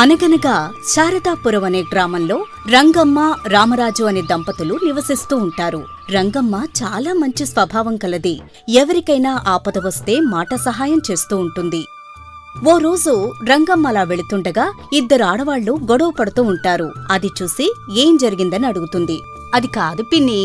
అనగనగా శారదాపురం అనే గ్రామంలో రంగమ్మ రామరాజు అనే దంపతులు నివసిస్తూ ఉంటారు. రంగమ్మ చాలా మంచి స్వభావం కలది. ఎవరికైనా ఆపద వస్తే మాట సహాయం చేస్తూ ఉంటుంది. ఓ రోజు రంగమ్మ అలా వెళుతుండగా ఇద్దరు ఆడవాళ్లు గొడవ పడుతూ ఉంటారు. అది చూసి ఏం జరిగిందని అడుగుతుంది. అది కాదు పిన్ని,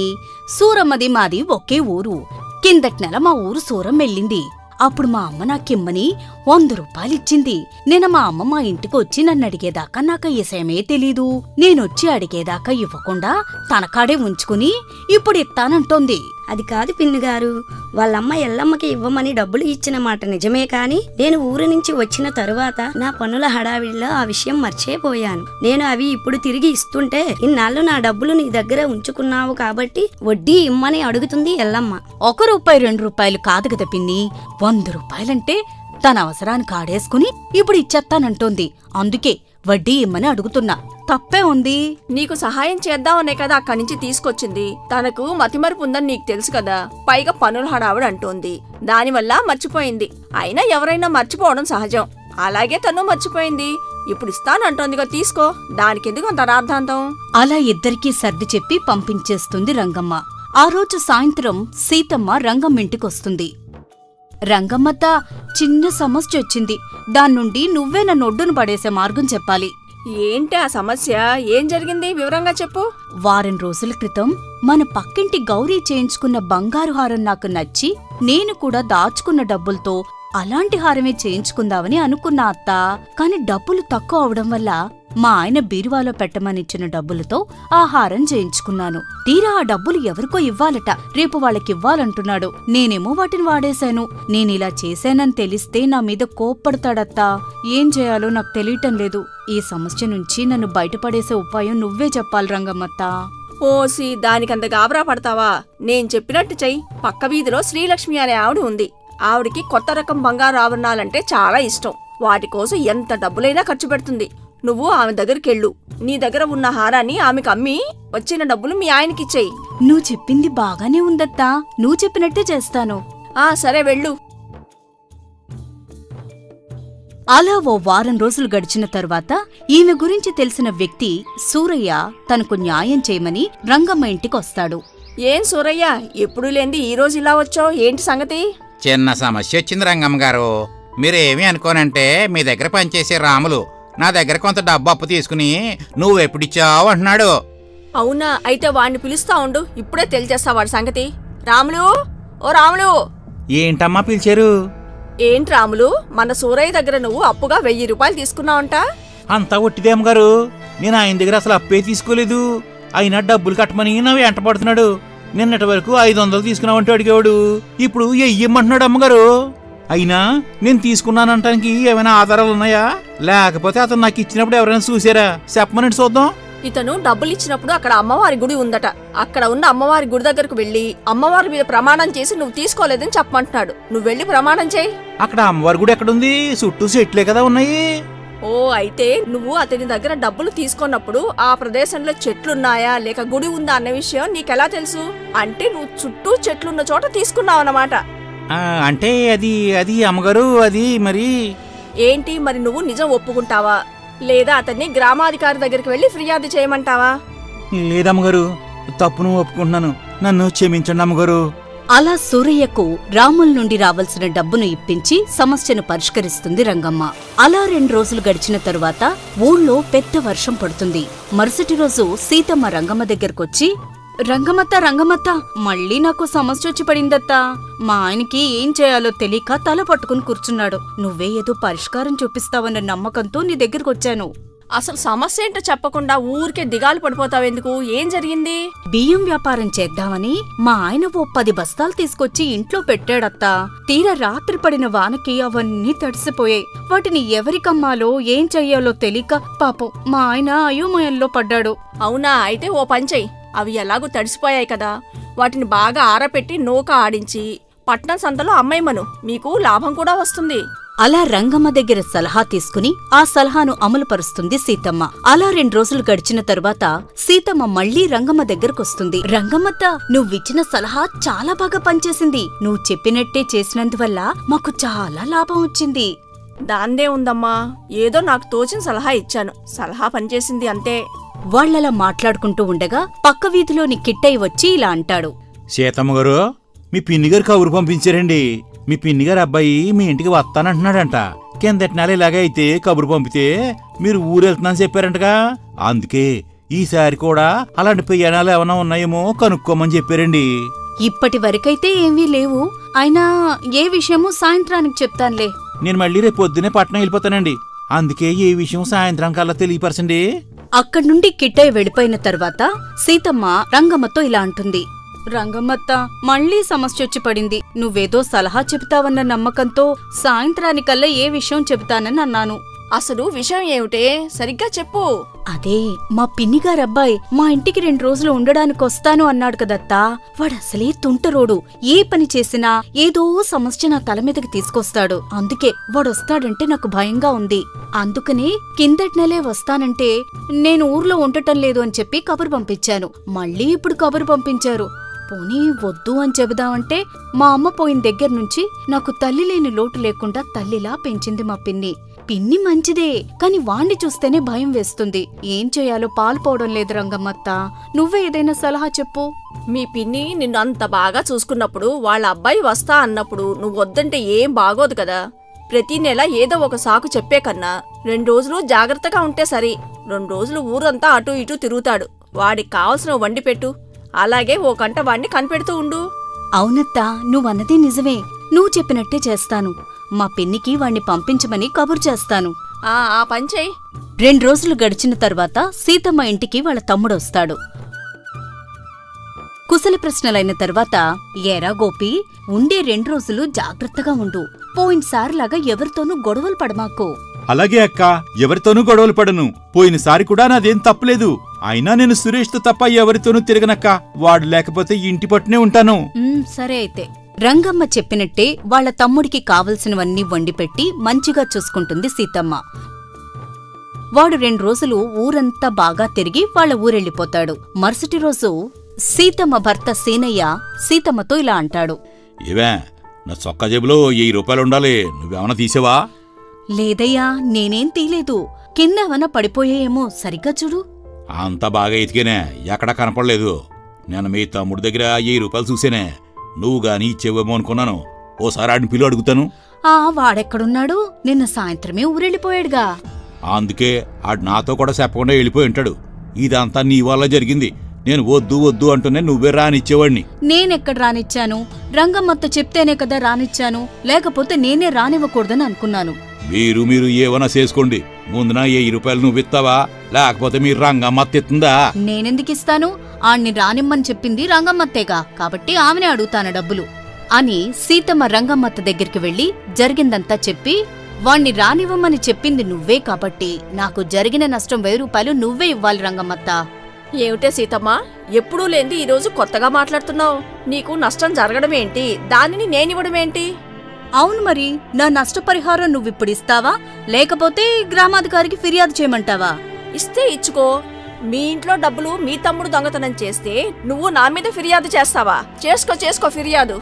సూరమ్మది మాది ఒకే ఊరు. కిందటి నెల మా ఊరు సూరం వెళ్ళింది. అప్పుడు మా అమ్మ నాకిమ్మని 100 రూపాయలిచ్చింది. నేను మా అమ్మ మా ఇంటికి వచ్చి నన్ను అడిగేదాకా నాకు విషయమే తెలీదు. నేనొచ్చి అడిగేదాకా ఇవ్వకుండా తనకాడే ఉంచుకుని ఇప్పుడు ఇస్తానంటోంది. అది కాదు పిన్నిగారు, వాళ్ళమ్మ ఎల్లమ్మకి ఇవ్వమని డబ్బులు ఇచ్చిన మాట నిజమే కాని నేను ఊరు నుంచి వచ్చిన తరువాత నా పనుల హడావిడిలో ఆ విషయం మర్చిపోయాను. నేను అవి ఇప్పుడు తిరిగి ఇస్తుంటే ఇన్నాళ్ళు నా డబ్బులు నీ దగ్గర ఉంచుకున్నావు కాబట్టి వడ్డీ ఇమ్మని అడుగుతుంది ఎల్లమ్మ. 1 రూపాయి 2 రూపాయలు కాదు కదా పిన్ని, 100 రూపాయలంటే తన అవసరానికి ఆడేసుకుని ఇప్పుడు ఇచ్చేస్తానంటోంది. అందుకే వడ్డీ ఇమ్మని అడుగుతున్నా. తప్పే ఉంది. నీకు సహాయం చేద్దామనే కదా అక్కడి నుంచి తీసుకొచ్చింది. తనకు మతిమరుపు ఉందని నీకు తెలుసు కదా. పైగా పనుల హడావుడు అంటోంది. దానివల్ల మర్చిపోయింది. అయినా ఎవరైనా మర్చిపోవడం సహజం. అలాగే తను మర్చిపోయింది. ఇప్పుడు ఇస్తానంటోందిగా, తీసుకో. దానికెందుకు అంత రాద్ధాంతం? అలా ఇద్దరికీ సర్ది చెప్పి పంపించేస్తుంది రంగమ్మ. ఆ రోజు సాయంత్రం సీతమ్మ రంగమ్మ ఇంటికొస్తుంది. రంగమ్మత్త, చిన్న సమస్య వచ్చింది. దాన్నుండి నువ్వే నన్ను ఒడ్డును పడేసే మార్గం చెప్పాలి. ఏంటి ఆ సమస్య? ఏం జరిగింది? వివరంగా చెప్పు. వారం రోజుల క్రితం మన పక్కింటి గౌరీ చేయించుకున్న బంగారు హారం నాకు నచ్చి నేను కూడా దాచుకున్న డబ్బులతో అలాంటి హారమే చేయించుకుందామని అనుకున్నా అత్త. కాని డబ్బులు తక్కువ అవడం వల్ల మా ఆయన బీరువాలో పెట్టమనిచ్చిన డబ్బులతో ఆ హారం చేయించుకున్నాను. తీరా ఆ డబ్బులు ఎవరికో ఇవ్వాలట. రేపు వాళ్ళకివ్వాలంటున్నాడు. నేనేమో వాటిని వాడేశాను. నేనిలా చేశానని తెలిస్తే నా మీద కోప్పడతాడత్తా. ఏం చేయాలో నాకు తెలియటం లేదు. ఈ సమస్య నుంచి నన్ను బయటపడేసే ఉపాయం నువ్వే చెప్పాలి రంగమ్మత్తా. ఓసి, దానికంత గాబరా పడతావా? నేను చెప్పినట్టు చెయ్యి. పక్క వీధిలో శ్రీలక్ష్మి అనే ఆవిడ ఉంది. ఆవిడికి కొత్త రకం బంగారు ఆభరణాలంటే చాలా ఇష్టం. వాటి కోసం ఎంత డబ్బులైనా ఖర్చు పెడుతుంది. నువ్వు ఆమె దగ్గరికెళ్ళు. నీ దగ్గర ఉన్న హారాన్ని ఆమెకు అమ్మి వచ్చిన డబ్బులు మీ ఆయనకిచ్చేయి. నువ్వు చెప్పింది బాగానే ఉందత్తా. నువ్వు చెప్పినట్టే చేస్తాను. సరే వెళ్ళు. అలా ఓ వారం రోజులు గడిచిన తరువాత ఈమె గురించి తెలిసిన వ్యక్తి సూరయ్య తనకు న్యాయం చేయమని రంగమ్మ ఇంటికొస్తాడు. ఏం సూరయ్య, ఎప్పుడు లేంది ఈ రోజు ఇలా వచ్చావు? ఏంటి సంగతి? చిన్న సమస్య వచ్చింది రంగమ్మ గారు. మీరేమీ అనుకోనంటే మీ దగ్గర పనిచేసే రాములు నా దగ్గర కొంత డబ్బు అప్పు తీసుకుని నువ్వెప్పుడిచ్చావు అంటున్నాడు. అవునా? అయితే వాడిని పిలుస్తా ఉండు. ఇప్పుడే తెలిచేస్తా వాడి సంగతి. రాములు, ఓ రాములు. ఏంటమ్మా పిలిచారు? ఏంటి రాములు, మన సూరయ్య దగ్గర నువ్వు అప్పుగా 1000 రూపాయలు తీసుకున్నావంట. అంతా ఒట్టిదే అమ్మగారు. నేను ఆయన దగ్గర అసలు అప్పే తీసుకోలేదు. అయినా డబ్బులు కట్టమని నా వెంట పడుతున్నాడు. నిన్నటి వరకు 500 తీసుకున్నావంటూ అడిగేవాడు. ఇప్పుడు ఇయ్యమంటున్నాడు అమ్మగారు. అయినా నేను తీసుకున్నానంటానికి ఏమైనా ఆధారాలు ఉన్నాయా? లేకపోతే అతను నాకు ఇచ్చినప్పుడు ఎవరైనా చూసారా? చెప్పమని చూద్దాం. ఇతను డబ్బులు ఇచ్చినప్పుడు అక్కడ అమ్మవారి గుడి ఉందట. అక్కడ ఉన్న అమ్మవారి గుడి దగ్గరకు వెళ్లి అమ్మవారి మీద ప్రమాణం చేసి నువ్వు తీసుకోలేదని చెప్పమంటున్నాడు. నువ్వు వెళ్లి ప్రమాణం చేయి. అక్కడ అమ్మవారి గుడి ఎక్కడుంది? చుట్టూ చెట్లే కదా ఉన్నాయి. ఓ, అయితే నువ్వు అతని దగ్గర డబ్బులు తీసుకున్నప్పుడు ఆ ప్రదేశంలో చెట్లున్నాయా లేక గుడి ఉందా అన్న విషయం నీకెలా తెలుసు? అంటే నువ్వు చుట్టూ చెట్లున్న చోట తీసుకున్నావన్నమాట. అంటే అది అమ్మగారు, అది మరి ఏంటి మరి? నువ్వు నిజం ఒప్పుకుంటావా లేదా అతన్ని గ్రామాధికారి దగ్గరికి వెళ్లి ఫిర్యాదు చేయమంటావా? లేదమ్మగారు, తప్పును ఒప్పుకుంటున్నాను. నన్ను క్షమించండి అమ్మగారు. అలా సూరయ్యకు రాముల నుండి రావాల్సిన డబ్బును ఇప్పించి సమస్యను పరిష్కరిస్తుంది రంగమ్మ. అలా 2 రోజులు గడిచిన తరువాత ఊళ్ళో పెద్ద వర్షం పడుతుంది. మరుసటి రోజు సీతమ్మ రంగమ్మ దగ్గరకొచ్చి, రంగమ్మత్త, మళ్ళీ నాకు సమస్య వచ్చి పడిందత్తా. మా ఆయనకి ఏం చేయాలో తెలియక తల పట్టుకుని కూర్చున్నాడు. నువ్వే ఏదో పరిష్కారం చూపిస్తావన్న నమ్మకంతో నీ దగ్గరకొచ్చాను. అసలు సమస్య ఏంటో చెప్పకుండా ఊరికే దిగాలు పడిపోతావెందుకు? ఏం జరిగింది? బియ్యం వ్యాపారం చేద్దామని మా ఆయన ఓ 10 బస్తాలు తీసుకొచ్చి ఇంట్లో పెట్టాడత్తా. తీరా రాత్రి పడిన వానకి అవన్నీ తడిసిపోయాయి. వాటిని ఎవరికమ్మాలో ఏం చెయ్యాలో తెలియక పాపం మా ఆయన అయోమయంలో పడ్డాడు. అవునా? అయితే ఓ పంచెయ్. అవి ఎలాగూ తడిసిపోయాయి కదా, వాటిని బాగా ఆరపెట్టి నూక ఆడించి పట్నం సంతలో అమ్మేయమను. మీకు లాభం కూడా వస్తుంది. అలా రంగమ్మ దగ్గర సలహా తీసుకుని ఆ సలహాను అమలుపరుస్తుంది సీతమ్మ. అలా 2 రోజులు గడిచిన తరువాత సీతమ్మ మళ్లీ రంగమ్మ దగ్గరకొస్తుంది. రంగమ్మత్త, నువ్విచ్చిన సలహా చాలా బాగా పనిచేసింది. నువ్వు చెప్పినట్టే చేసినందువల్ల మాకు చాలా లాభం వచ్చింది. దాందే ఉందమ్మా, ఏదో నాకు తోచిన సలహా ఇచ్చాను. సలహా పనిచేసింది అంతే. వాళ్ళలా మాట్లాడుకుంటూ ఉండగా పక్క వీధిలోని కిట్టయ్య వచ్చి ఇలా అంటాడు. సీతమ్మ గారు, మీ పిన్నిగారు కబురు పంపించారండి. మీ పిన్నిగారు అబ్బాయి మీ ఇంటికి వస్తానంటున్నాడంట. కిందటి నెల ఇలాగే అయితే కబురు పంపితే మీరు ఊరెళ్తున్నానని చెప్పారంటగా. అందుకే ఈసారి కూడా అలాంటి ప్రయాణాలు ఏమైనా ఉన్నాయేమో కనుక్కోమని చెప్పారండి. ఇప్పటి వరకైతే ఏమీ లేవు. అయినా ఏ విషయమూ సాయంత్రానికి చెప్తానులే. నేను మళ్ళీ రేపు పొద్దునే పట్నం వెళ్ళిపోతానండి. అందుకే ఏ విషయం సాయంత్రం కల్లా తెలియపరచండి. అక్కడ్నుండి కిట్టయ్య వెళ్ళిపోయిన తర్వాత సీతమ్మ రంగమ్మతో ఇలా అంటుంది. రంగమ్మత్త, మళ్ళీ సమస్య వచ్చి పడింది. నువ్వేదో సలహా చెబుతావన్న నమ్మకంతో సాయంత్రానికల్లా ఏ విషయం చెబుతానని అన్నాను. అసలు విషయం ఏమిటే? సరిగ్గా చెప్పు. అదే, మా పిన్నిగారబ్బాయి మా ఇంటికి 2 రోజులు ఉండడానికి వస్తాను అన్నాడు కదత్తా. వాడసలే తుంటరోడు. ఏ పని చేసినా ఏదో సమస్య నా తల మీదకి తీసుకొస్తాడు. అందుకే వాడొస్తాడంటే నాకు భయంగా ఉంది. అందుకనే కిందటి నెలే వస్తానంటే నేను ఊర్లో ఉండటం లేదు అని చెప్పి కబురు పంపించాను. మళ్ళీ ఇప్పుడు కబురు పంపించారు. పోనీ వద్దు అని చెబుదామంటే మా అమ్మ పోయిన దగ్గర నుంచి నాకు తల్లి లేని లోటు లేకుండా తల్లిలా పెంచింది మా పిన్ని. పిన్ని మంచిదే, కాని వాణ్ణి చూస్తేనే భయం వేస్తుంది. ఏం చేయాలో పాల్పోవడం లేదు రంగమ్మత్త. నువ్వే ఏదైనా సలహా చెప్పు. మీ పిన్ని నిన్ను అంత బాగా చూసుకున్నప్పుడు, వాళ్ళ అబ్బాయి వస్తా అన్నప్పుడు నువ్వు వద్దంటే ఏం బాగోదు కదా. ప్రతి నెల ఏదో ఒక సాకు చెప్పే కన్నా 2 రోజులు జాగ్రత్తగా ఉంటే సరి. 2 రోజులు ఊరంతా అటూ ఇటూ తిరుగుతాడు. వాడికి కావలసిన వండి పెట్టు. అలాగే ఓ కంట వాణ్ణి కనిపెడుతూ ఉండు. అవునత్తా, నువ్వన్నది నిజమే. నువ్వు చెప్పినట్టే చేస్తాను. మా పిన్నికి వాణ్ణి పంపించమని కబురు చేస్తాను. ఆ పని చెయ్యి. 2 రోజులు గడిచిన తర్వాత సీతమ్మ ఇంటికి వాళ్ళ తమ్ముడొస్తాడు. కుశల ప్రశ్నలైన తర్వాత, ఏరా గోపి, ఉండే 2 రోజులు జాగ్రత్తగా ఉండు. పోయినసారిలాగా ఎవరితోనూ గొడవలు పడమాకు. అలాగే అక్క, ఎవరితోనూ గొడవలు పడను. పోయినసారి కూడా నాదేం తప్పులేదు. అయినా నేను సురేష్తో తప్ప ఎవరితోనూ తిరగనక్క. వాడు లేకపోతే ఇంటి పట్టునే ఉంటాను. సరే అయితే. రంగమ్మ చెప్పినట్టే వాళ్ళ తమ్ముడికి కావలసినవన్నీ వండిపెట్టి మంచిగా చూసుకుంటుంది సీతమ్మ. వాడు 2 రోజులు ఊరంతా బాగా తిరిగి వాళ్ళ ఊరెళ్ళిపోతాడు. మరుసటి రోజు సీతమ్మ భర్త సీనయ్య సీతమ్మతో ఇలా అంటాడు. ఏవే, నా చొక్కా జేబులో 1000 రూపాయలు ఉండాలి. నువ్వేమన్నా తీసావా? లేదయ్యా, నేనేం తీలేదు. కిందేమన్నా పడిపోయాయేమో, సరిగ్గా చూడు. అంత బాగా ఎతికేనే, ఎక్కడా కనపడలేదు. నేను మీ తమ్ముడి దగ్గర 1000 రూపాయలు చూసేనే. నువ్వు గాని ఇచ్చేవేమో అనుకున్నాను. ఓసారి ఆడిని పిలు, అడుగుతాను. వాడెక్కడున్నాడు? నిన్న సాయంత్రమే ఊరెళ్ళిపోయాడుగా. అందుకే ఆడు నాతో కూడా చెప్పకుండా వెళ్ళిపోయి ఉంటాడు. ఇదంతా నీ వల్ల జరిగింది. నేను వద్దు వద్దు అంటూనే నువ్వే రానిచ్చేవాడిని. నేనెక్కడ రానిచ్చాను? రంగమ్మత్త చెప్తేనే కదా రానిచ్చాను. లేకపోతే నేనే రానివ్వకూడదని అనుకున్నాను. మీరు ఏమన్నా చేసుకోండి. ముందు నా 1000 రూపాయలు నువ్విస్తావా, లేకపోతే మీరు రంగమ్మత్త ఇస్తుందా? నేనెందుకిస్తాను? ఆణ్ణి రానిమ్మని చెప్పింది రంగమ్మత్తేగా, కాబట్టి ఆమెనే అడుగుతాను డబ్బులు అని సీతమ్మ రంగమ్మత్త దగ్గరికి వెళ్లి జరిగిందంతా చెప్పి, వాణ్ణి రానివ్వమని చెప్పింది నువ్వే కాబట్టి నాకు జరిగిన నష్టం 1000 రూపాయలు నువ్వే ఇవ్వాలి రంగమ్మత్త. ఏమిటే సీతమ్మా, ఎప్పుడూ లేంది ఈరోజు కొత్తగా మాట్లాడుతున్నావు. నీకు నష్టం జరగడమేంటి, దానిని నేనివ్వడమేంటి? అవును మరి, నా నష్టపరిహారం నువ్విప్పుడిస్తావా, లేకపోతే గ్రామాధికారికి ఫిర్యాదు చేయమంటావా? ఇస్తే ఇచ్చుకో. మీ ఇంట్లో డబ్బులు మీ తమ్ముడు దొంగతనం చేస్తే నువ్వు నా మీద ఫిర్యాదు చేస్తావా? చేసుకో ఫిర్యాదు.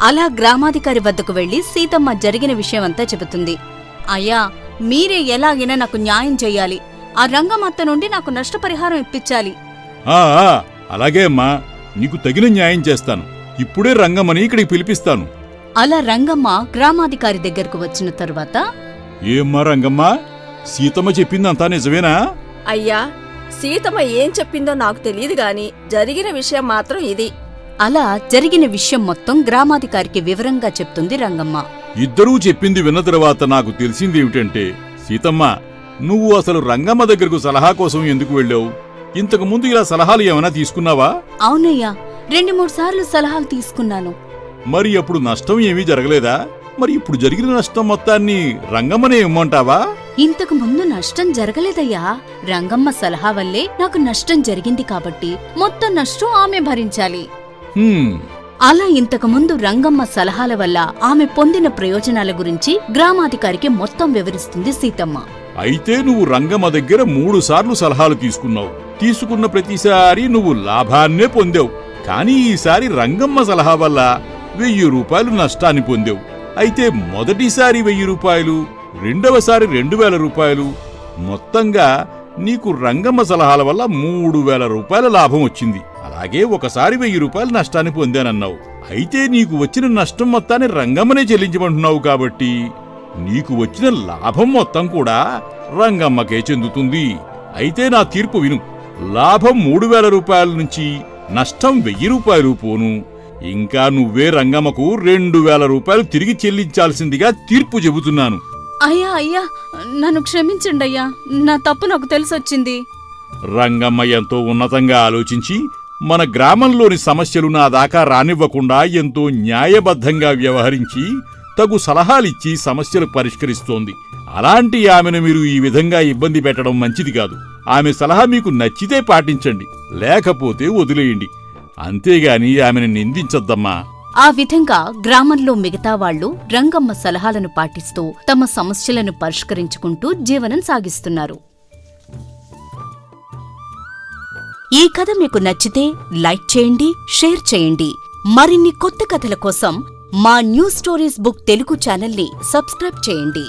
అలా గ్రామాధికారి వద్దకు వెళ్లి సీతమ్మ జరిగిన విషయమంతా చెబుతుంది. అయ్యా, మీరే ఎలాగైనా నాకు న్యాయం చెయ్యాలి. ఆ రంగమ్మత్త నుండి నాకు నష్టపరిహారం ఇప్పించాలి. అలాగే అమ్మా, నీకు తగిన న్యాయం చేస్తాను. ఇప్పుడే రంగమ్మని ఇక్కడికి పిలిపిస్తాను. అలా రంగమ్మ గ్రామాధికారి దగ్గరకు వచ్చిన తరువాత, ఏమ్మా రంగమ్మ, సీతమ్మ చెప్పిందంతా నిజమేనా? అయ్యా, సీతమ్మ ఏం చెప్పిందో నాకు తెలియదు గాని జరిగిన విషయం మాత్రం ఇది. అలా జరిగిన విషయం మొత్తం గ్రామాధికారికి వివరంగా చెప్తుంది రంగమ్మ. ఇద్దరూ చెప్పింది విన్న తర్వాత నాకు తెలిసిందేమిటంటే, సీతమ్మ, నువ్వు అసలు రంగమ్మ దగ్గరకు సలహా కోసం ఎందుకు వెళ్ళావు? ఇంతకు ముందు ఇలా సలహాలు ఏమైనా తీసుకున్నావా? అవునయ్యా, 2-3 సార్లు సలహాలు తీసుకున్నాను. మరి అప్పుడు నష్టం ఏమీ జరగలేదా? మరి ఇప్పుడు జరిగిన నష్టం మొత్తాన్ని రంగమ్మనే ఇమ్మంటావా? ఇంతకు ముందు నష్టం జరగలేదయ్యా. రంగమ్మ సలహా వల్లే నాకు నష్టం జరిగింది కాబట్టి మొత్తం నష్టం ఆమె భరించాలి. అలా ఇంతకుముందు రంగమ్మ సలహాల వల్ల ఆమె పొందిన ప్రయోజనాల గురించి గ్రామాధికారికి మొత్తం వివరిస్తుంది సీతమ్మ. అయితే నువ్వు రంగమ్మ దగ్గర 3 సార్లు సలహాలు తీసుకున్నావు. తీసుకున్న ప్రతిసారి నువ్వు లాభాన్నే పొందావు. కానీ ఈసారి రంగమ్మ సలహా వల్ల 1000 రూపాయలు నష్టాన్ని పొందావు. అయితే మొదటిసారి 1000 రూపాయలు, రెండవసారి 2000 రూపాయలు, మొత్తంగా నీకు రంగమ్మ సలహాల వల్ల 3000 రూపాయల లాభం వచ్చింది. అలాగే ఒకసారి 1000 రూపాయలు నష్టాన్ని పొందానన్నావు. అయితే నీకు వచ్చిన నష్టం మొత్తాన్ని రంగమ్మనే చెల్లించమంటున్నావు కాబట్టి నీకు వచ్చిన లాభం మొత్తం కూడా రంగమ్మకే చెందుతుంది. అయితే నా తీర్పు విను. లాభం 3000 రూపాయల నుంచి నష్టం 1000 రూపాయలు పోను. ఇంకా నువ్వే రంగమ్మకు 2000 రూపాయలు తిరిగి చెల్లించాల్సిందిగా తీర్పు చెబుతున్నాను. అయ్యా అయ్యా, నన్ను క్షమించండి అయ్యా, నా తప్పు నాకు తెలిసొచ్చింది. రంగమ్మ ఎంతో ఉన్నతంగా ఆలోచించి మన గ్రామంలోని సమస్యలు నా దాకా రానివ్వకుండా ఎంతో న్యాయబద్ధంగా వ్యవహరించి తగు సలహాలిచ్చి సమస్యలు పరిష్కరిస్తోంది. అలాంటి ఆమెను మీరు ఈ విధంగా ఇబ్బంది పెట్టడం మంచిది కాదు. ఆమె సలహా మీకు నచ్చితే పాటించండి, లేకపోతే వదిలేయండి. అంతేగాని ఆమెను నిందించొద్దమ్మా. ఆ విధంగా గ్రామంలో మిగతా వాళ్లు రంగమ్మ సలహాలను పాటిస్తూ తమ సమస్యలను పరిష్కరించుకుంటూ జీవనం సాగిస్తున్నారు. ఈ కథ మీకు నచ్చితే లైక్ చేయండి, షేర్ చేయండి. మరిన్ని కొత్త కథల కోసం మా న్యూ స్టోరీస్ బుక్ తెలుగు ఛానల్ని సబ్స్క్రైబ్ చేయండి.